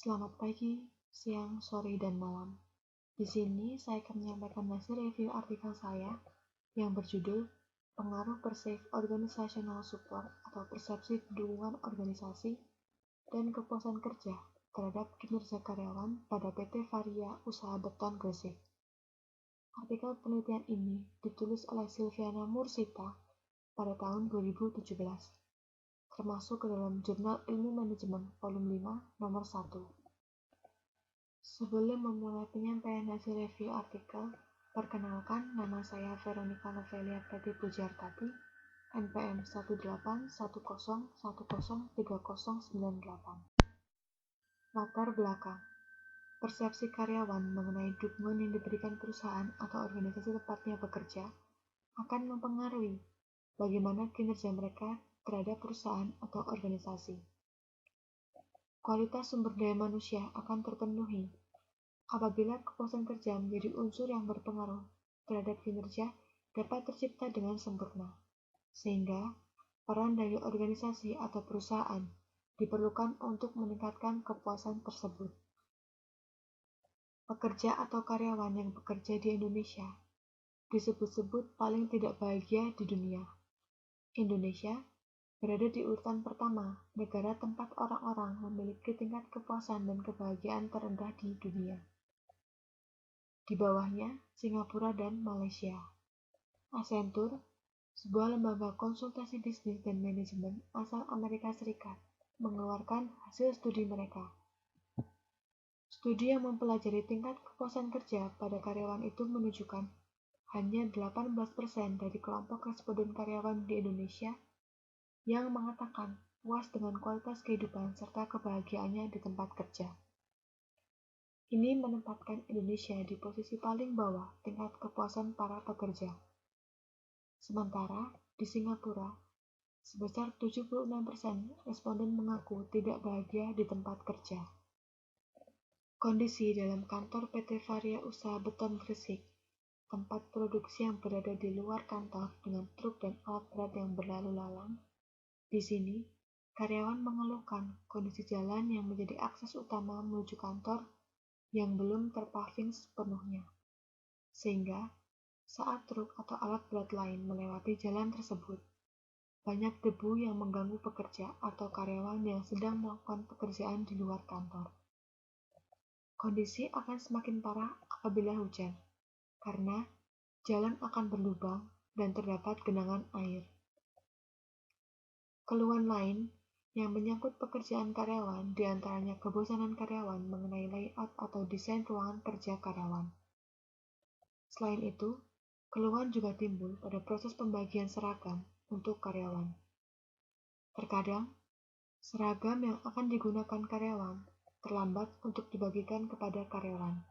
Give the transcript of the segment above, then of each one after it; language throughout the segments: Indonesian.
Selamat pagi, siang, sore, dan malam. Di sini saya akan menyampaikan hasil review artikel saya yang berjudul Pengaruh Perceived Organizational Support atau Persepsi Dukungan Organisasi dan Kepuasan Kerja terhadap Kinerja Karyawan pada PT Varia Usaha Beton Gresik. Artikel penelitian ini ditulis oleh Silviana Mursita pada tahun 2017, termasuk ke dalam Jurnal Ilmu Manajemen Volume 5 nomor 1. Sebelum memulai penyampaian hasil review artikel, perkenalkan, nama saya Veronica Novelia Preti Pujartati, NPM 18101013098. Latar belakang. Persepsi karyawan mengenai dukungan yang diberikan perusahaan atau organisasi tempatnya bekerja akan mempengaruhi bagaimana kinerja mereka terhadap perusahaan atau organisasi. Kualitas sumber daya manusia akan terpenuhi apabila kepuasan kerja menjadi unsur yang berpengaruh terhadap kinerja dapat tercipta dengan sempurna, sehingga peran dari organisasi atau perusahaan diperlukan untuk meningkatkan kepuasan tersebut. Pekerja atau karyawan yang bekerja di Indonesia disebut-sebut paling tidak bahagia di dunia. Indonesia berada di urutan pertama negara tempat orang-orang memiliki tingkat kepuasan dan kebahagiaan terendah di dunia. Di bawahnya, Singapura dan Malaysia. Accenture, sebuah lembaga konsultasi bisnis dan manajemen asal Amerika Serikat, mengeluarkan hasil studi mereka. Studi yang mempelajari tingkat kepuasan kerja pada karyawan itu menunjukkan hanya 18% dari kelompok responden karyawan di Indonesia yang mengatakan puas dengan kualitas kehidupan serta kebahagiaannya di tempat kerja. Ini menempatkan Indonesia di posisi paling bawah tingkat kepuasan para pekerja. Sementara di Singapura, sebesar 76% responden mengaku tidak bahagia di tempat kerja. Kondisi dalam kantor PT Varia Usaha Beton Gresik, tempat produksi yang berada di luar kantor dengan truk dan alat berat yang berlalu lalang. Di sini, karyawan mengeluhkan kondisi jalan yang menjadi akses utama menuju kantor yang belum terpaving sepenuhnya, sehingga saat truk atau alat berat lain melewati jalan tersebut, banyak debu yang mengganggu pekerja atau karyawan yang sedang melakukan pekerjaan di luar kantor. Kondisi akan semakin parah apabila hujan, karena jalan akan berlubang dan terdapat genangan air. Keluhan lain yang menyangkut pekerjaan karyawan diantaranya kebosanan karyawan mengenai layout atau desain ruangan kerja karyawan. Selain itu, keluhan juga timbul pada proses pembagian seragam untuk karyawan. Terkadang, seragam yang akan digunakan karyawan terlambat untuk dibagikan kepada karyawan.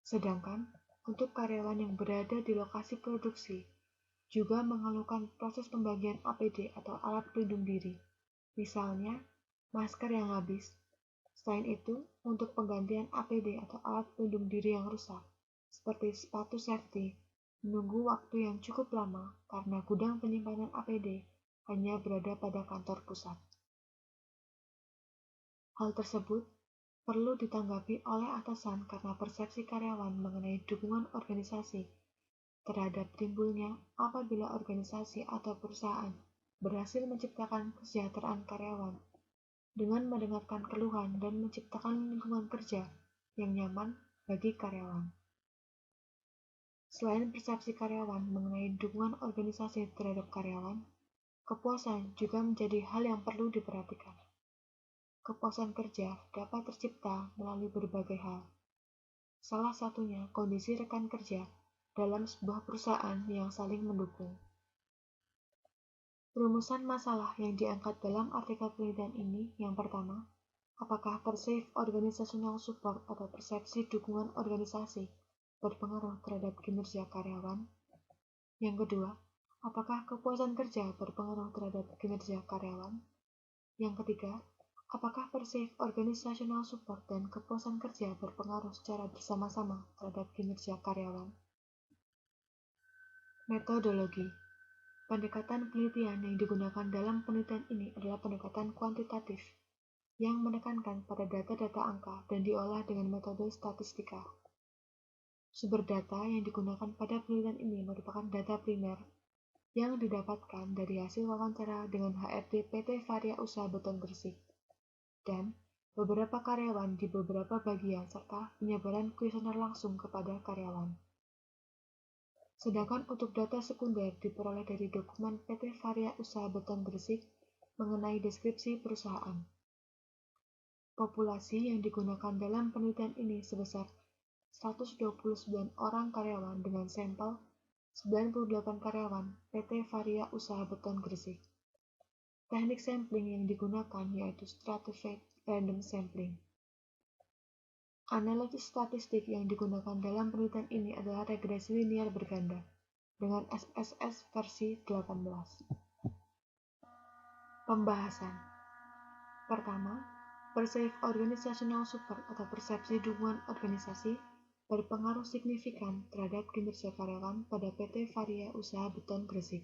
Sedangkan, untuk karyawan yang berada di lokasi produksi, juga mengeluhkan proses pembagian APD atau alat pelindung diri, misalnya masker yang habis. Selain itu, untuk penggantian APD atau alat pelindung diri yang rusak, seperti sepatu safety, menunggu waktu yang cukup lama karena gudang penyimpanan APD hanya berada pada kantor pusat. Hal tersebut perlu ditanggapi oleh atasan karena persepsi karyawan mengenai dukungan organisasi terhadap timbulnya apabila organisasi atau perusahaan berhasil menciptakan kesejahteraan karyawan dengan mendengarkan keluhan dan menciptakan lingkungan kerja yang nyaman bagi karyawan. Selain persepsi karyawan mengenai dukungan organisasi terhadap karyawan, kepuasan juga menjadi hal yang perlu diperhatikan. Kepuasan kerja dapat tercipta melalui berbagai hal. Salah satunya kondisi rekan kerja dalam sebuah perusahaan yang saling mendukung. Rumusan masalah yang diangkat dalam artikel penelitian ini yang pertama, apakah perceived organizational support atau persepsi dukungan organisasi berpengaruh terhadap kinerja karyawan? Yang kedua, apakah kepuasan kerja berpengaruh terhadap kinerja karyawan? Yang ketiga, apakah perceived organizational support dan kepuasan kerja berpengaruh secara bersama-sama terhadap kinerja karyawan? Metodologi. Pendekatan penelitian yang digunakan dalam penelitian ini adalah pendekatan kuantitatif. yang menekankan pada data-data angka dan diolah dengan metode statistika. Sumber data yang digunakan pada penelitian ini merupakan data primer yang didapatkan dari hasil wawancara dengan HRD PT Varia Usaha Beton Gresik dan beberapa karyawan di beberapa bagian serta penyebaran kuesioner langsung kepada karyawan. Sedangkan untuk data sekunder diperoleh dari dokumen PT Varia Usaha Beton Gresik mengenai deskripsi perusahaan. Populasi yang digunakan dalam penelitian ini sebesar 129 orang karyawan dengan sampel 98 karyawan PT Varia Usaha Beton Gresik. Teknik sampling yang digunakan yaitu stratified random sampling. Analisis statistik yang digunakan dalam penelitian ini adalah regresi linear berganda dengan SPSS versi 18. Pembahasan. Pertama, perceived organizational support atau persepsi dukungan organisasi berpengaruh signifikan terhadap kinerja karyawan pada PT Varia Usaha Beton Gresik.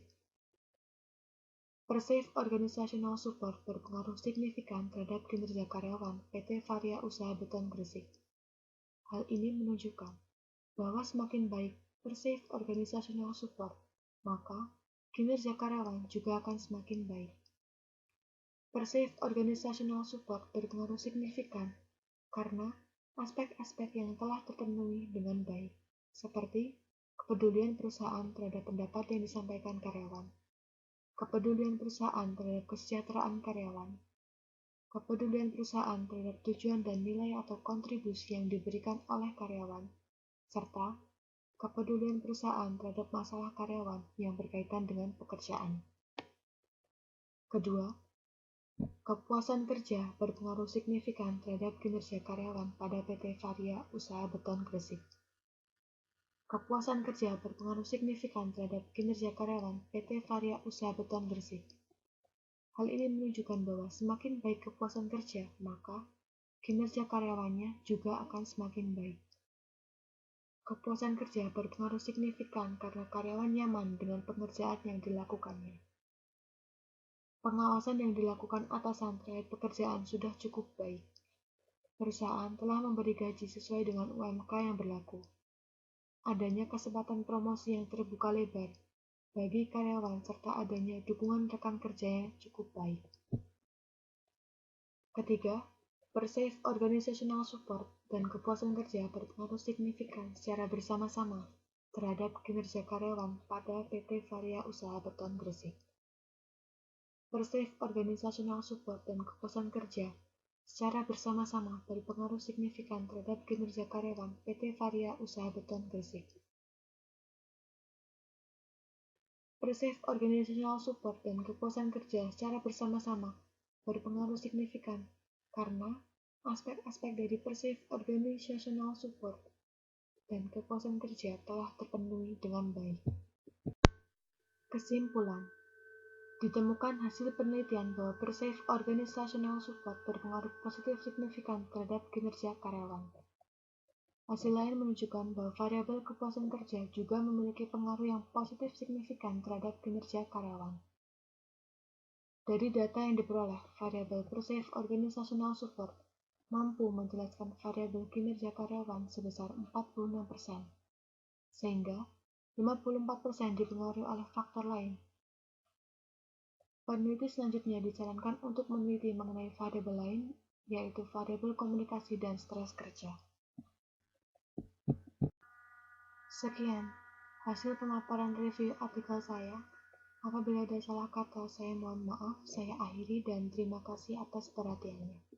Perceived organizational support berpengaruh signifikan terhadap kinerja karyawan PT Varia Usaha Beton Gresik. Hal ini menunjukkan bahwa semakin baik perceived organizational support, maka kinerja karyawan juga akan semakin baik. Perceived organizational support berpengaruh signifikan karena aspek-aspek yang telah terpenuhi dengan baik, seperti kepedulian perusahaan terhadap pendapat yang disampaikan karyawan, kepedulian perusahaan terhadap kesejahteraan karyawan, kepedulian perusahaan terhadap tujuan dan nilai atau kontribusi yang diberikan oleh karyawan, serta kepedulian perusahaan terhadap masalah karyawan yang berkaitan dengan pekerjaan. Kedua, kepuasan kerja berpengaruh signifikan terhadap kinerja karyawan pada PT Varia Usaha Beton Gresik. Kepuasan kerja berpengaruh signifikan terhadap kinerja karyawan PT Varia Usaha Beton Gresik. Hal ini menunjukkan bahwa semakin baik kepuasan kerja, maka kinerja karyawannya juga akan semakin baik. Kepuasan kerja berpengaruh signifikan karena karyawan nyaman dengan pekerjaan yang dilakukannya. Pengawasan yang dilakukan atasan terhadap pekerjaan sudah cukup baik. Perusahaan telah memberi gaji sesuai dengan UMK yang berlaku. Adanya kesempatan promosi yang terbuka lebar bagi karyawan serta adanya dukungan rekan kerja yang cukup baik. Ketiga, perceived organizational support dan kepuasan kerja berpengaruh signifikan secara bersama-sama terhadap kinerja karyawan pada PT Varia Usaha Beton Gresik. Perceived organizational support dan kepuasan kerja secara bersama-sama berpengaruh signifikan terhadap kinerja karyawan PT Varia Usaha Beton Gresik. Perceived organizational support dan kepuasan kerja secara bersama-sama berpengaruh signifikan karena aspek-aspek dari perceived organizational support dan kepuasan kerja telah terpenuhi dengan baik. Kesimpulan. Ditemukan hasil penelitian bahwa perceived organizational support berpengaruh positif signifikan terhadap kinerja karyawan. Hasil lain menunjukkan bahwa variabel kepuasan kerja juga memiliki pengaruh yang positif signifikan terhadap kinerja karyawan. Dari data yang diperoleh, variabel perceived organizational support mampu menjelaskan variabel kinerja karyawan sebesar 46%, sehingga 54% dipengaruhi oleh faktor lain. Peneliti selanjutnya disarankan untuk meneliti mengenai variabel lain, yaitu variabel komunikasi dan stres kerja. Sekian hasil pemaparan review artikel saya. Apabila ada salah kata, saya mohon maaf. Saya akhiri dan terima kasih atas perhatiannya.